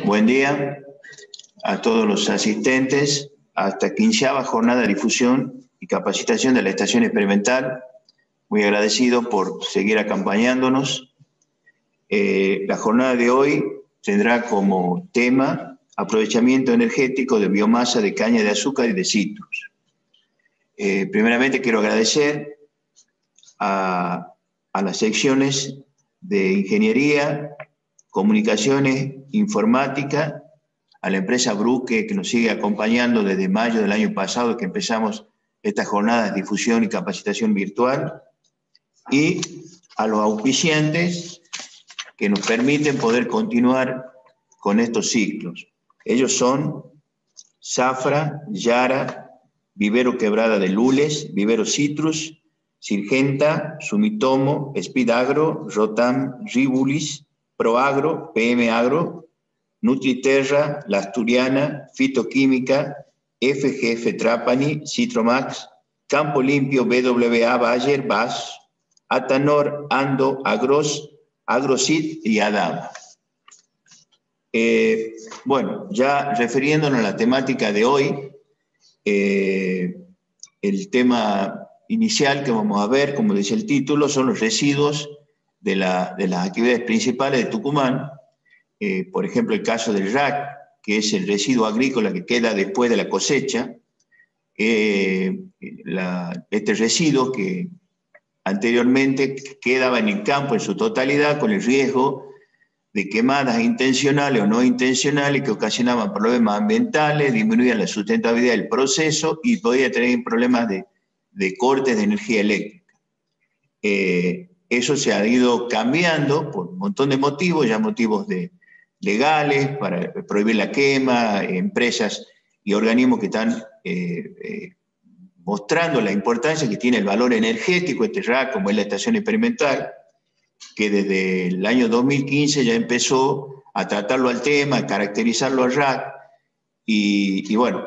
Buen día a todos los asistentes a esta 15ª jornada de difusión y capacitación de la estación experimental. Muy agradecido por seguir acompañándonos. La jornada de hoy tendrá como tema aprovechamiento energético de biomasa de caña de azúcar y de citrus. Primeramente quiero agradecer a las secciones de Ingeniería, Comunicaciones, Informática, a la empresa Bruque que nos sigue acompañando desde mayo del año pasado que empezamos estas jornadas de difusión y capacitación virtual, y a los auspiciantes que nos permiten poder continuar con estos ciclos. Ellos son Zafra, Yara, Vivero Quebrada de Lules, Vivero Citrus, Sirgenta, Sumitomo, Speed Agro, Rotam, Ribulis, Proagro, PM Agro, Nutriterra, La Asturiana, Fitoquímica, FGF Trapani, Citromax, Campo Limpio, BWA Bayer, BAS, Atanor, Ando, Agros, Agrocid y Adama. Bueno, ya refiriéndonos a la temática de hoy, el tema inicial que vamos a ver, como dice el título, son los residuos de las actividades principales de Tucumán. Por ejemplo, el caso del RAC, que es el residuo agrícola que queda después de la cosecha. Este residuo que anteriormente quedaba en el campo en su totalidad con el riesgo de quemadas intencionales o no intencionales que ocasionaban problemas ambientales, disminuían la sustentabilidad del proceso y podía tener problemas de cortes de energía eléctrica. Eso se ha ido cambiando por un montón de motivos, ya motivos legales para prohibir la quema, empresas y organismos que están mostrando la importancia que tiene el valor energético este RAC, como es la estación experimental, que desde el año 2015 ya empezó a tratarlo al tema, a caracterizarlo al RAC, y bueno,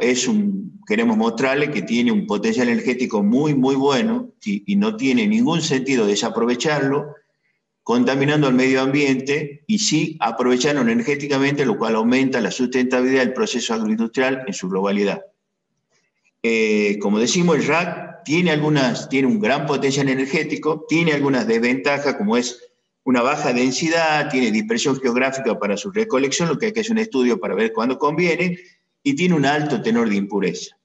queremos mostrarle que tiene un potencial energético muy, muy bueno y no tiene ningún sentido desaprovecharlo, contaminando al medio ambiente, y sí aprovecharlo energéticamente, lo cual aumenta la sustentabilidad del proceso agroindustrial en su globalidad. Como decimos, el RAC tiene un gran potencial energético, tiene algunas desventajas, como es una baja densidad, tiene dispersión geográfica para su recolección, lo que hay que hacer un estudio para ver cuándo conviene, y tiene un alto tenor de impureza.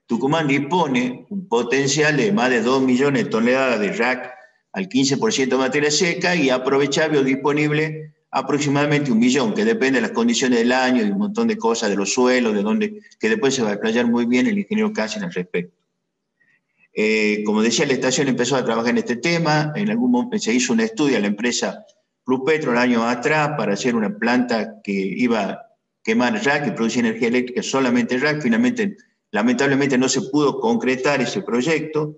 Tucumán dispone un potencial de más de 2 millones de toneladas de RAC al 15% de materia seca y aprovechable o disponible aproximadamente 1 millón, que depende de las condiciones del año y un montón de cosas, de los suelos, que después se va a explayar muy bien el ingeniero Casin al respecto. Como decía, la estación empezó a trabajar en este tema, en algún momento se hizo un estudio a la empresa Plupetro el año atrás para hacer una planta que iba a quemar RAC y producir energía eléctrica solamente RAC. Finalmente, lamentablemente no se pudo concretar ese proyecto,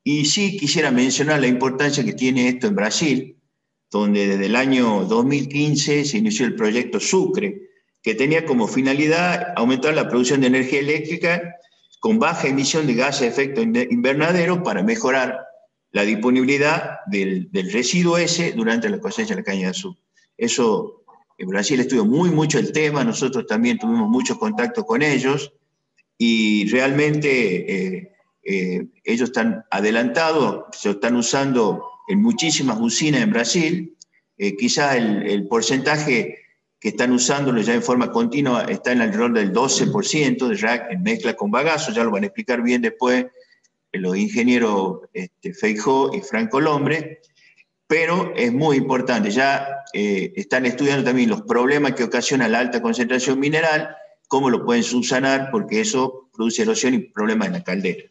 y sí quisiera mencionar la importancia que tiene esto en Brasil, donde desde el año 2015 se inició el proyecto Sucre, que tenía como finalidad aumentar la producción de energía eléctrica con baja emisión de gases de efecto invernadero para mejorar la disponibilidad del residuo ese durante la cosecha de la caña de azúcar. Eso, en Brasil estudió mucho el tema, nosotros también tuvimos mucho contacto con ellos, y realmente ellos están adelantados, se están usando en muchísimas usinas en Brasil. Quizás el porcentaje que están usándolo ya en forma continua está en alrededor del 12% de RAC en mezcla con bagazo, ya lo van a explicar bien después los ingenieros Feijó y Franco Lombre, pero es muy importante, ya están estudiando también los problemas que ocasiona la alta concentración mineral, cómo lo pueden subsanar, porque eso produce erosión y problemas en la caldera.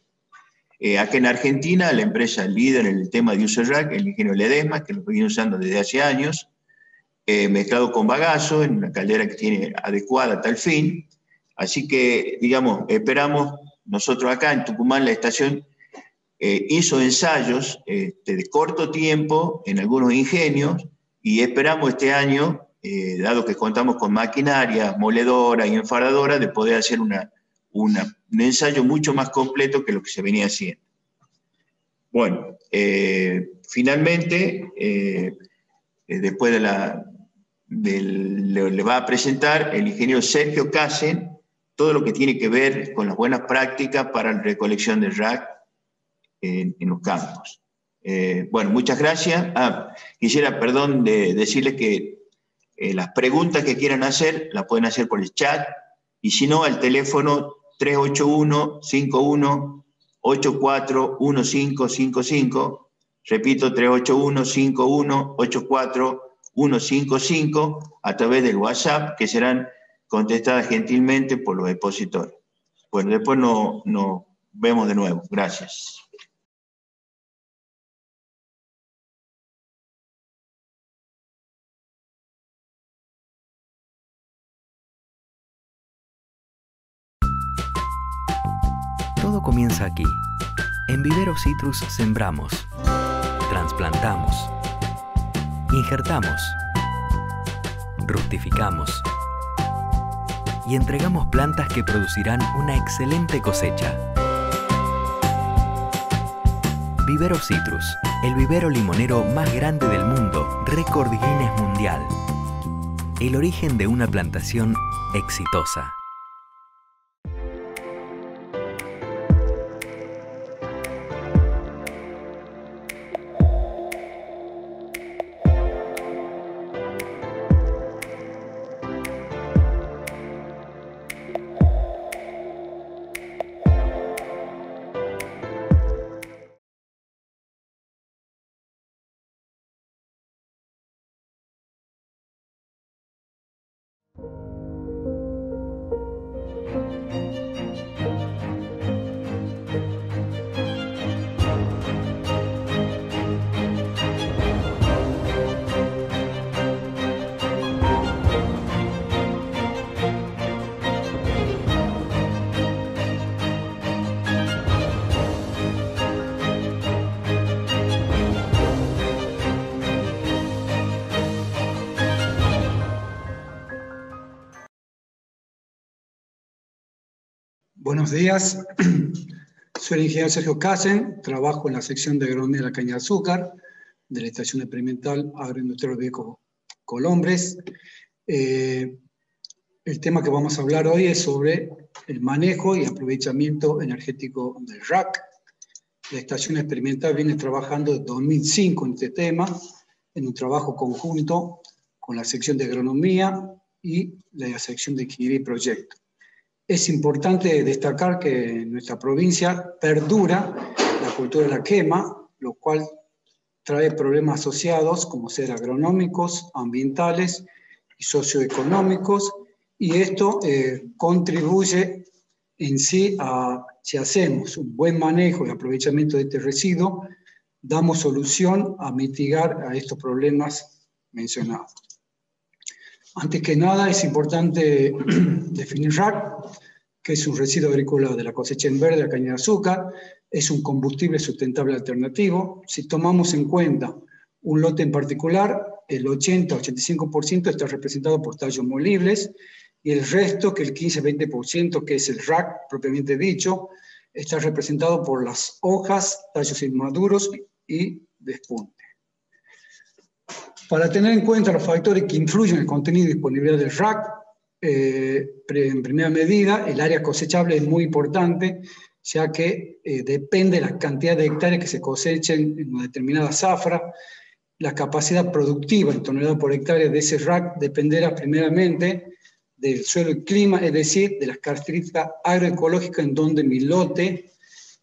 Acá en Argentina, la empresa líder en el tema de uso de RAC, el ingeniero Ledesma, que lo viene usando desde hace años, mezclado con bagazo, en una caldera que tiene adecuada a tal fin. Así que, digamos, esperamos, nosotros acá en Tucumán, la estación hizo ensayos de corto tiempo en algunos ingenios, y esperamos este año, dado que contamos con maquinaria, moledora y enfardadora, de poder hacer un ensayo mucho más completo que lo que se venía haciendo. Bueno, finalmente, después de le va a presentar el ingeniero Sergio Casen todo lo que tiene que ver con las buenas prácticas para la recolección de rack en los campos. Bueno, muchas gracias. Quisiera, perdón, decirles que las preguntas que quieran hacer las pueden hacer por el chat, y si no, al teléfono 381-51-84-1555. Repito, 381-51-84-155, a través del WhatsApp, que serán contestadas gentilmente por los expositores. Bueno, después nos vemos de nuevo. Gracias. Todo comienza aquí. En Vivero Citrus sembramos, trasplantamos, injertamos, rustificamos y entregamos plantas que producirán una excelente cosecha. Vivero Citrus, el vivero limonero más grande del mundo, récord Guinness mundial. El origen de una plantación exitosa. Buenos días, soy el ingeniero Sergio Casen, trabajo en la sección de agronomía de la caña de azúcar de la Estación Experimental Agroindustrial Viejo Colombres. El tema que vamos a hablar hoy es sobre el manejo y aprovechamiento energético del rack. La Estación Experimental viene trabajando desde 2005 en este tema, en un trabajo conjunto con la sección de agronomía y la sección de ingeniería y proyecto. Es importante destacar que en nuestra provincia perdura la cultura de la quema, lo cual trae problemas asociados como ser agronómicos, ambientales y socioeconómicos, y esto contribuye en sí a, si hacemos un buen manejo y aprovechamiento de este residuo, damos solución a mitigar a estos problemas mencionados. Antes que nada, es importante definir RAC, que es un residuo agrícola de la cosecha en verde, la caña de azúcar, es un combustible sustentable alternativo. Si tomamos en cuenta un lote en particular, el 80-85% está representado por tallos molibles, y el resto, que el 15-20%, que es el RAC propiamente dicho, está representado por las hojas, tallos inmaduros y despunte. Para tener en cuenta los factores que influyen en el contenido y disponibilidad del RAC, en primera medida, el área cosechable es muy importante, ya que depende de la cantidad de hectáreas que se cosechen en una determinada zafra. La capacidad productiva en tonelada por hectárea de ese RAC dependerá primeramente del suelo y clima, es decir, de las características agroecológicas en donde mi lote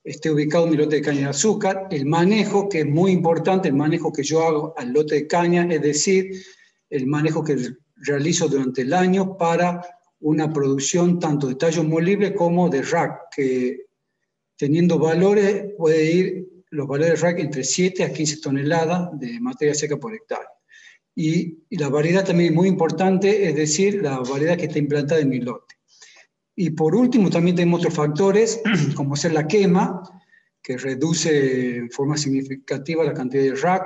esté ubicado, mi lote de caña de azúcar, el manejo, que es muy importante, el manejo que yo hago al lote de caña, es decir, el manejo que realizo durante el año para una producción tanto de tallos molibles como de RAC, que teniendo valores, puede ir los valores de RAC entre 7 a 15 toneladas de materia seca por hectárea. Y la variedad también es muy importante, es decir, la variedad que está implantada en mi lote. Y por último, también tenemos otros factores, como ser la quema, que reduce en forma significativa la cantidad de RAC,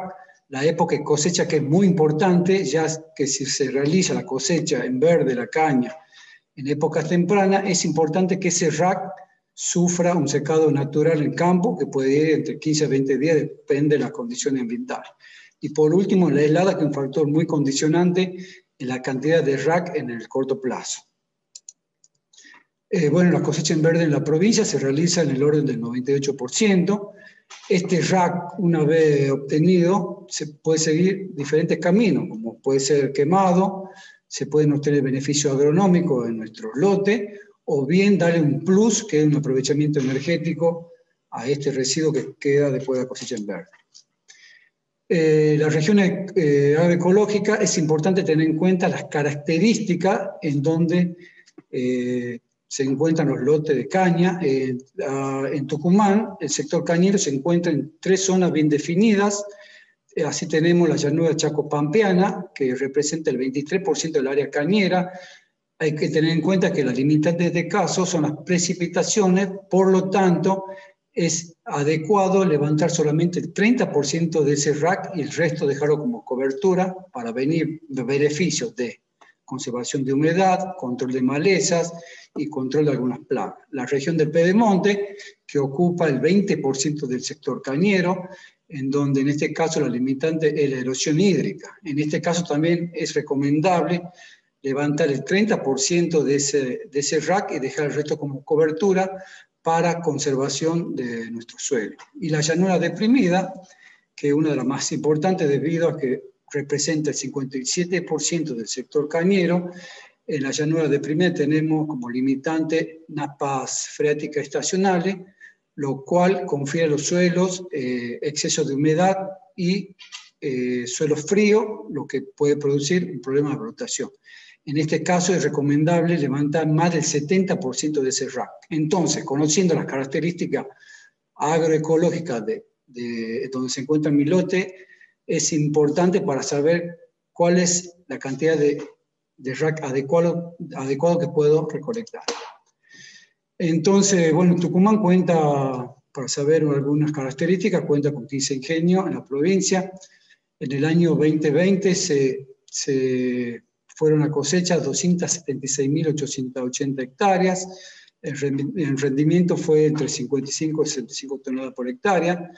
la época de cosecha, que es muy importante, ya que si se realiza la cosecha en verde, la caña, en épocas tempranas, es importante que ese RAC sufra un secado natural en campo, que puede ir entre 15 a 20 días, depende de las condiciones ambientales. Y por último, la helada, que es un factor muy condicionante, en la cantidad de RAC en el corto plazo. Bueno, la cosecha en verde en la provincia se realiza en el orden del 98%. Este RAC, una vez obtenido, se puede seguir diferentes caminos, como puede ser quemado, se pueden obtener beneficios agronómicos en nuestro lote, o bien darle un plus, que es un aprovechamiento energético a este residuo que queda después de la cosecha en verde. La región agroecológica es importante tener en cuenta las características en donde se encuentran los lotes de caña. En Tucumán, el sector cañero se encuentra en 3 zonas bien definidas. Así tenemos la llanura chaco-pampeana, que representa el 23% del área cañera. Hay que tener en cuenta que las limitantes de este caso son las precipitaciones, por lo tanto, es adecuado levantar solamente el 30% de ese RAC y el resto dejarlo como cobertura para venir de beneficios de conservación de humedad, control de malezas y control de algunas plagas. La región del Pedemonte, que ocupa el 20% del sector cañero, en donde en este caso la limitante es la erosión hídrica. En este caso también es recomendable levantar el 30% de ese RAC y dejar el resto como cobertura para conservación de nuestro suelo. Y la llanura deprimida, que es una de las más importantes debido a que representa el 57% del sector cañero. En la llanura deprimida tenemos como limitante napas freáticas estacionales, lo cual confiere a los suelos exceso de humedad y suelo frío, lo que puede producir un problema de brotación. En este caso es recomendable levantar más del 70% de ese RAC. Entonces, conociendo las características agroecológicas de donde se encuentra mi lote, es importante para saber cuál es la cantidad de RAC adecuado que puedo recolectar. Entonces, bueno, Tucumán cuenta, para saber algunas características, cuenta con 15 ingenios en la provincia. En el año 2020 se fueron a cosecha 276.880 hectáreas. El rendimiento fue entre 55 y 65 toneladas por hectárea.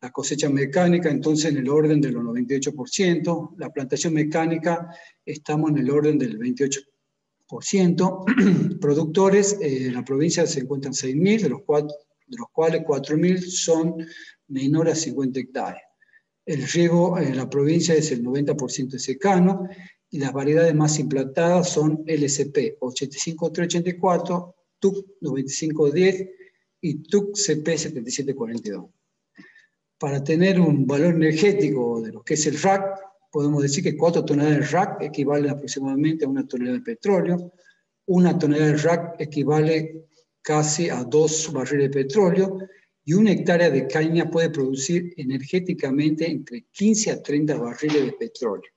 La cosecha mecánica, entonces, en el orden de los 98%. La plantación mecánica, estamos en el orden del 28%. Productores, en la provincia se encuentran 6.000, de los cuales 4.000 son menores a 50 hectáreas. El riego en la provincia es el 90% secano, y las variedades más implantadas son LCP 85384, TUC 9510 y TUC CP 7742. Para tener un valor energético de lo que es el RAC, podemos decir que 4 toneladas de RAC equivalen aproximadamente a 1 tonelada de petróleo, 1 tonelada de RAC equivale casi a 2 barriles de petróleo, y 1 hectárea de caña puede producir energéticamente entre 15 a 30 barriles de petróleo.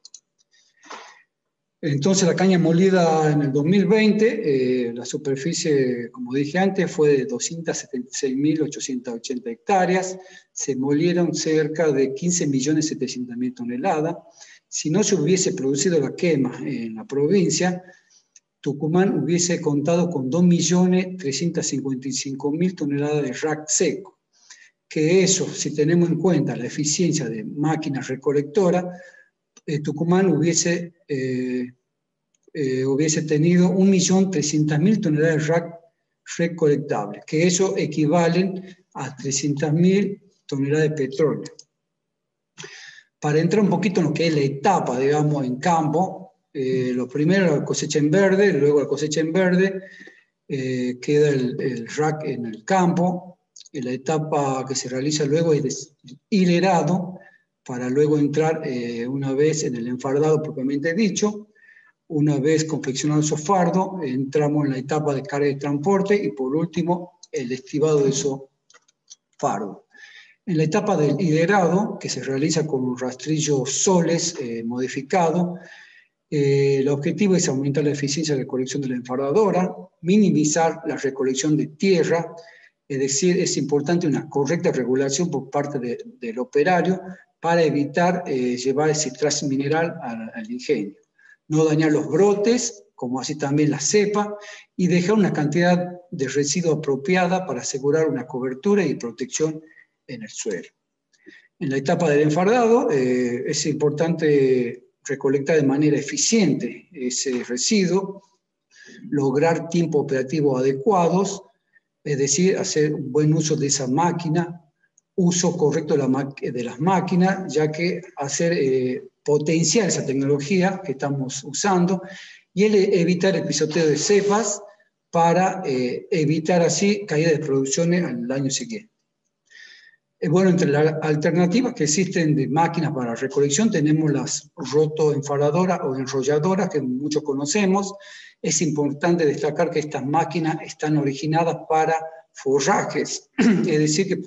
Entonces, la caña molida en el 2020, la superficie, como dije antes, fue de 276.880 hectáreas, se molieron cerca de 15.700.000 toneladas. Si no se hubiese producido la quema en la provincia, Tucumán hubiese contado con 2.355.000 toneladas de RAC seco, que eso, si tenemos en cuenta la eficiencia de máquinas recolectoras, Tucumán hubiese tenido 1.300.000 toneladas de RAC recolectables, que eso equivalen a 300.000 toneladas de petróleo. Para entrar un poquito en lo que es la etapa, digamos, en campo, lo primero la cosecha en verde, luego la cosecha en verde, queda el RAC en el campo. La etapa que se realiza luego es hilerado, para luego entrar una vez en el enfardado propiamente dicho. Una vez confeccionado esos fardos, entramos en la etapa de carga y transporte, y por último el estivado de esos fardos. En la etapa del hilerado, que se realiza con un rastrillo Soles modificado, el objetivo es aumentar la eficiencia de recolección de la enfardadora, minimizar la recolección de tierra, es decir, es importante una correcta regulación por parte del operario para evitar llevar ese tras mineral al ingenio. No dañar los brotes, como así también la cepa, y dejar una cantidad de residuo apropiada para asegurar una cobertura y protección en el suelo. En la etapa del enfardado es importante recolectar de manera eficiente ese residuo, lograr tiempos operativos adecuados, es decir, hacer un buen uso de esa máquina, uso correcto de las máquinas, ya que hacer potenciar esa tecnología que estamos usando y evitar el pisoteo de cepas para evitar así caída de producciones al año siguiente. Bueno, entre las alternativas que existen de máquinas para recolección tenemos las rotoenfaradoras o enrolladoras que muchos conocemos. Es importante destacar que estas máquinas están originadas para forrajes, es decir, que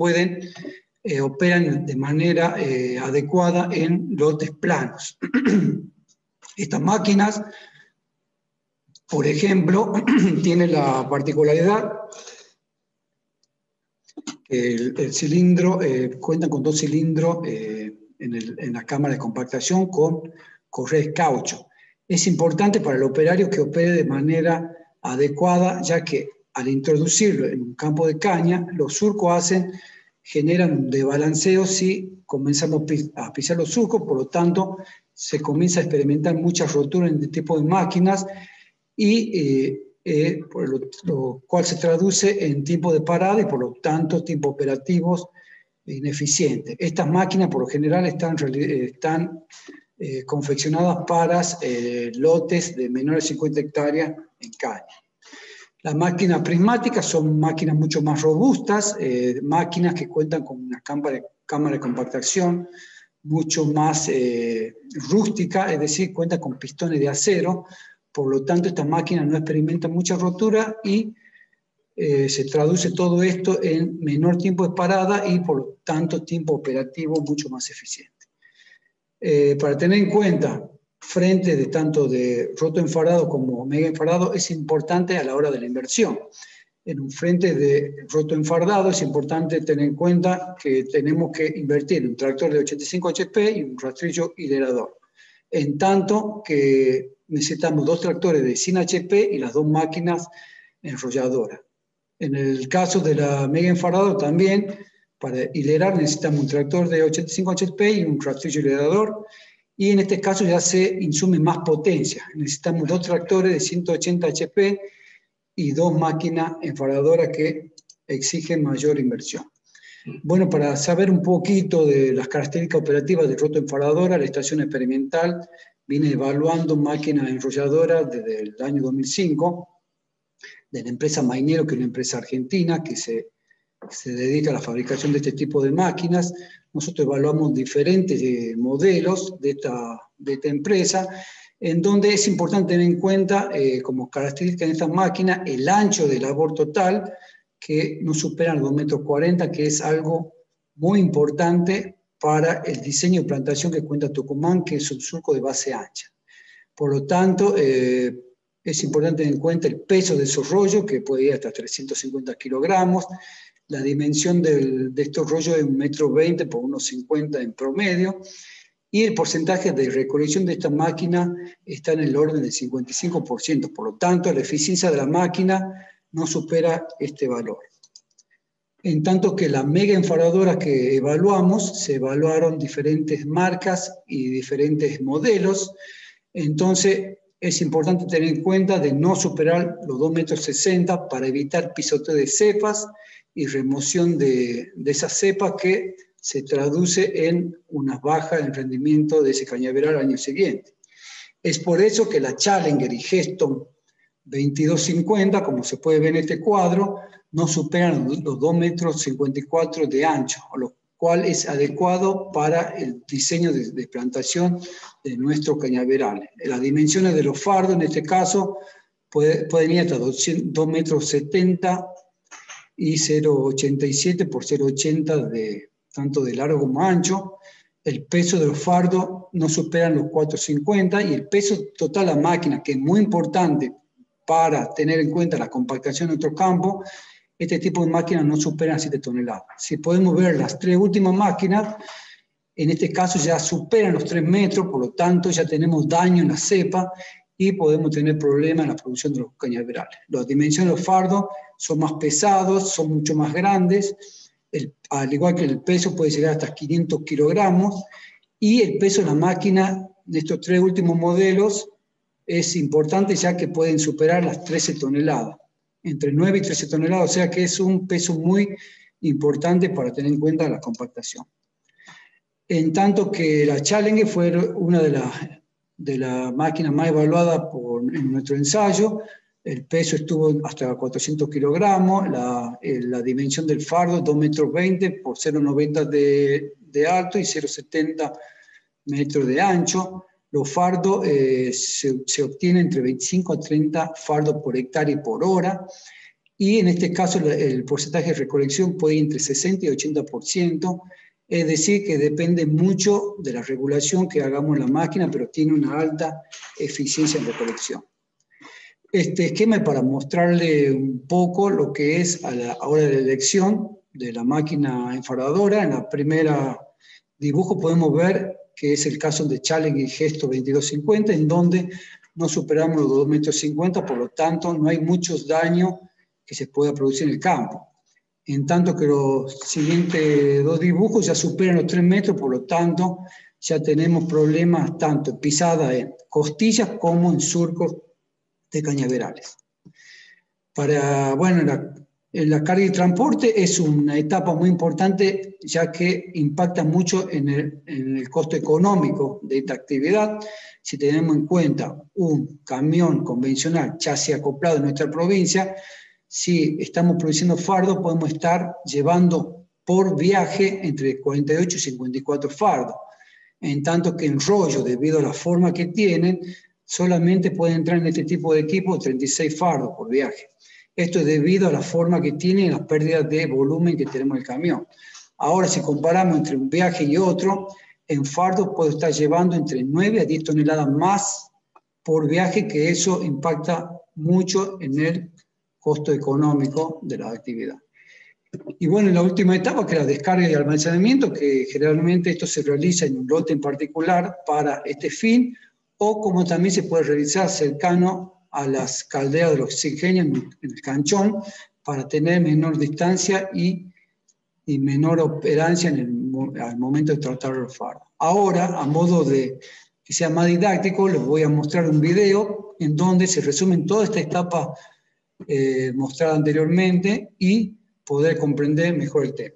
operan de manera adecuada en lotes planos. Estas máquinas, por ejemplo, tienen la particularidad que el cilindro, cuentan con 2 cilindros en la cámara de compactación con correa de caucho. Es importante para el operario que opere de manera adecuada, ya que al introducirlo en un campo de caña, los surcos generan un desbalanceo si comenzamos a pisar los surcos, por lo tanto se comienza a experimentar muchas roturas en este tipo de máquinas y por lo cual se traduce en tiempo de parada y por lo tanto tiempos operativos ineficientes. Estas máquinas por lo general están confeccionadas para lotes de menores de 50 hectáreas en caña. Las máquinas prismáticas son máquinas mucho más robustas, máquinas que cuentan con una cámara de compactación mucho más rústica, es decir, cuentan con pistones de acero. Por lo tanto, estas máquinas no experimentan mucha rotura y se traduce todo esto en menor tiempo de parada y por lo tanto tiempo operativo mucho más eficiente. Para tener en cuenta, frente de tanto de rotoenfarado como mega enfardado, es importante a la hora de la inversión. En un frente de rotoenfardado es importante tener en cuenta que tenemos que invertir en un tractor de 85 HP y un rastrillo hilerador. En tanto que necesitamos 2 tractores de 100 HP y las 2 máquinas enrolladoras. En el caso de la mega enfardado también, para hilerar necesitamos un tractor de 85 HP y un rastrillo hilerador, y en este caso ya se insume más potencia. Necesitamos 2 tractores de 180 HP y 2 máquinas enfaradoras que exigen mayor inversión. Bueno, para saber un poquito de las características operativas de rotoenfaradora, la estación experimental viene evaluando máquinas enrolladoras desde el año 2005 de la empresa Mainero, que es una empresa argentina que se dedica a la fabricación de este tipo de máquinas. Nosotros evaluamos diferentes modelos de esta empresa, en donde es importante tener en cuenta como característica de estas máquinas el ancho de labor total, que no superan los 2,40 metros, que es algo muy importante para el diseño de plantación que cuenta Tucumán, que es un surco de base ancha. Por lo tanto, es importante tener en cuenta el peso de esos rollos, que puede ir hasta 350 kilogramos, la dimensión de estos rollos es 1,20 metros por 1,50 en promedio, y el porcentaje de recolección de esta máquina está en el orden del 55%. Por lo tanto, la eficiencia de la máquina no supera este valor. En tanto que las mega enfaradoras que evaluamos, se evaluaron diferentes marcas y diferentes modelos. Entonces, es importante tener en cuenta de no superar los 2,60 metros para evitar pisoteo de cepas y remoción de esas cepas que se traduce en unas bajas en rendimiento de ese cañaveral al año siguiente. Es por eso que la Challenger y Geston 2250, como se puede ver en este cuadro, no superan los 2,54 metros de ancho, lo cual es adecuado para el diseño de plantación de nuestros cañaverales. Las dimensiones de los fardos, en este caso, pueden ir hasta 2,70 metros y 0,87 por 0,80 tanto de largo como ancho. El peso de los fardos no superan los 4,50 y el peso total de la máquina, que es muy importante para tener en cuenta la compactación de nuestro campo, este tipo de máquinas no superan 7 toneladas. Si podemos ver las 3 últimas máquinas, en este caso ya superan los 3 metros, por lo tanto ya tenemos daño en la cepa y podemos tener problemas en la producción de los cañaverales. Las dimensiones de los fardos son más pesados, son mucho más grandes, al igual que el peso puede llegar hasta 500 kilogramos, y el peso de la máquina estos 3 últimos modelos es importante ya que pueden superar las 13 toneladas, entre 9 y 13 toneladas, o sea que es un peso muy importante para tener en cuenta la compactación. En tanto que la Challenger fue una de las máquinas más evaluadas en nuestro ensayo. El peso estuvo hasta 400 kilogramos, la dimensión del fardo 2,20 metros por 0,90 de alto y 0,70 metros de ancho. Los fardos se obtienen entre 25 a 30 fardos por hectárea y por hora, y en este caso el porcentaje de recolección puede ir entre 60 y 80%, es decir, que depende mucho de la regulación que hagamos en la máquina, pero tiene una alta eficiencia en recolección. Este esquema es para mostrarle un poco lo que es a la hora de la elección de la máquina enfardadora. En la primera dibujo podemos ver que es el caso de Challenger Gesto 2250, en donde no superamos los 2,50 metros, por lo tanto no hay muchos daños que se pueda producir en el campo. En tanto que los siguientes 2 dibujos ya superan los 3 metros, por lo tanto ya tenemos problemas tanto en pisada en costillas como en surcos de cañaverales. La carga y transporte es una etapa muy importante, ya que impacta mucho en el costo económico de esta actividad. Si tenemos en cuenta un camión convencional chasis acoplado en nuestra provincia, si estamos produciendo fardos, podemos estar llevando por viaje entre 48 y 54 fardos. En tanto que en rollo, debido a la forma que tienen, solamente pueden entrar en este tipo de equipo 36 fardos por viaje. Esto es debido a la forma que tiene y las pérdidas de volumen que tenemos en el camión. Ahora, si comparamos entre un viaje y otro, en fardos puedo estar llevando entre 9 a 10 toneladas más por viaje, que eso impacta mucho en el costo económico de la actividad. Y bueno, en la última etapa, que es la descarga y almacenamiento, que generalmente esto se realiza en un lote en particular para este fin, o como también se puede realizar cercano a las calderas del oxígeno en el canchón, para tener menor distancia y menor operancia al momento de tratar los fardos. Ahora, a modo de que sea más didáctico, les voy a mostrar un video en donde se resumen toda esta etapa mostrada anteriormente y poder comprender mejor el tema.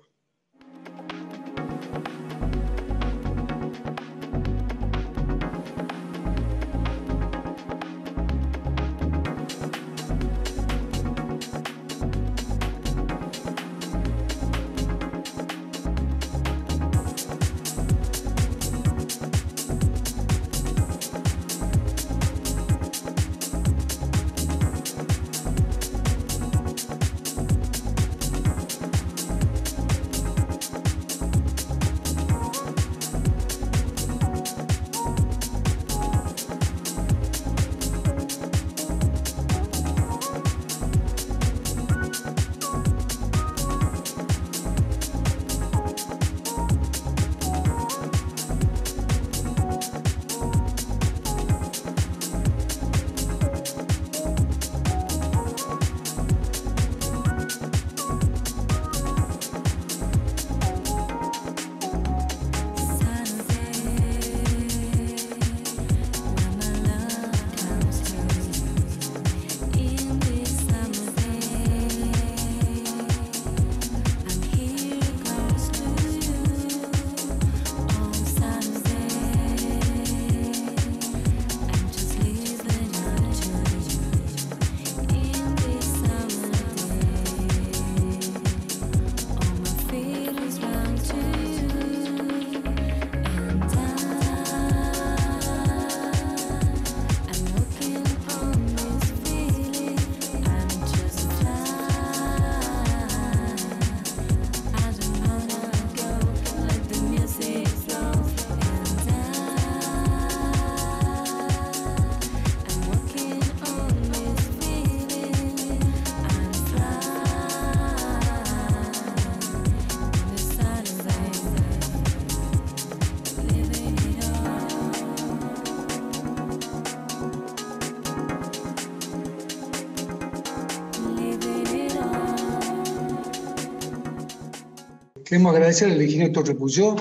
Queremos agradecer al ingeniero Torre Puyó,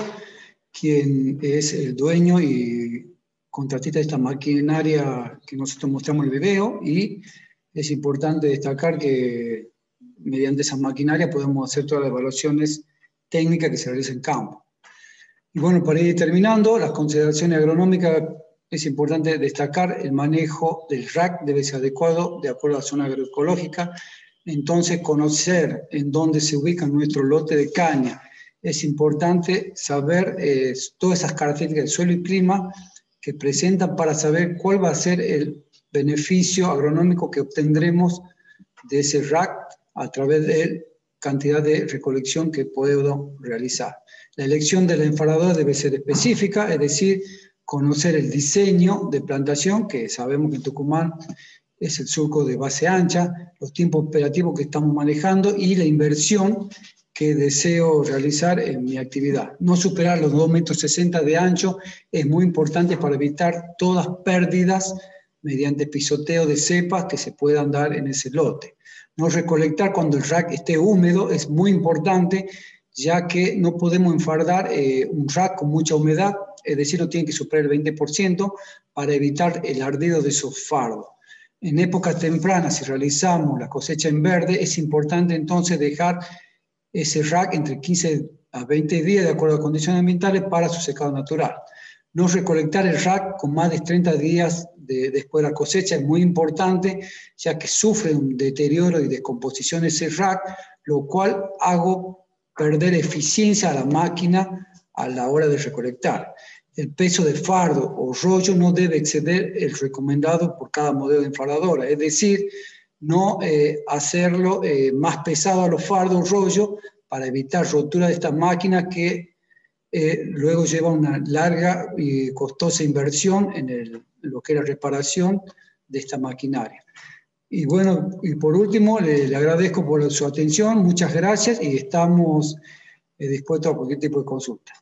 quien es el dueño y contratista de esta maquinaria que nosotros mostramos en el video, y es importante destacar que mediante esa maquinaria podemos hacer todas las evaluaciones técnicas que se realizan en campo. Y bueno, para ir terminando, las consideraciones agronómicas, es importante destacar el manejo del RAC debe ser adecuado de acuerdo a la zona agroecológica. Entonces, conocer en dónde se ubica nuestro lote de caña. Es importante saber todas esas características del suelo y clima que presentan para saber cuál va a ser el beneficio agronómico que obtendremos de ese RAC a través de la cantidad de recolección que puedo realizar. La elección del enfarador debe ser específica, es decir, conocer el diseño de plantación, que sabemos que en Tucumán es el surco de base ancha, los tiempos operativos que estamos manejando y la inversión que deseo realizar en mi actividad. No superar los 2,60 metros de ancho es muy importante para evitar todas pérdidas mediante pisoteo de cepas que se puedan dar en ese lote. No recolectar cuando el RAC esté húmedo es muy importante, ya que no podemos enfardar un RAC con mucha humedad, es decir, no tiene que superar el 20% para evitar el ardido de esos fardos. En épocas tempranas, si realizamos la cosecha en verde, es importante entonces dejar ese RAC entre 15 a 20 días de acuerdo a condiciones ambientales para su secado natural. No recolectar el RAC con más de 30 días después de la cosecha es muy importante, ya que sufre un deterioro y descomposición ese RAC, lo cual hago perder eficiencia a la máquina a la hora de recolectar. El peso de fardo o rollo no debe exceder el recomendado por cada modelo de enfardadora, es decir, no hacerlo más pesado a los fardos o rollo para evitar rotura de esta máquina que luego lleva una larga y costosa inversión en lo que es la reparación de esta maquinaria. Y bueno, y por último, le agradezco por su atención, muchas gracias y estamos dispuestos a cualquier tipo de consulta.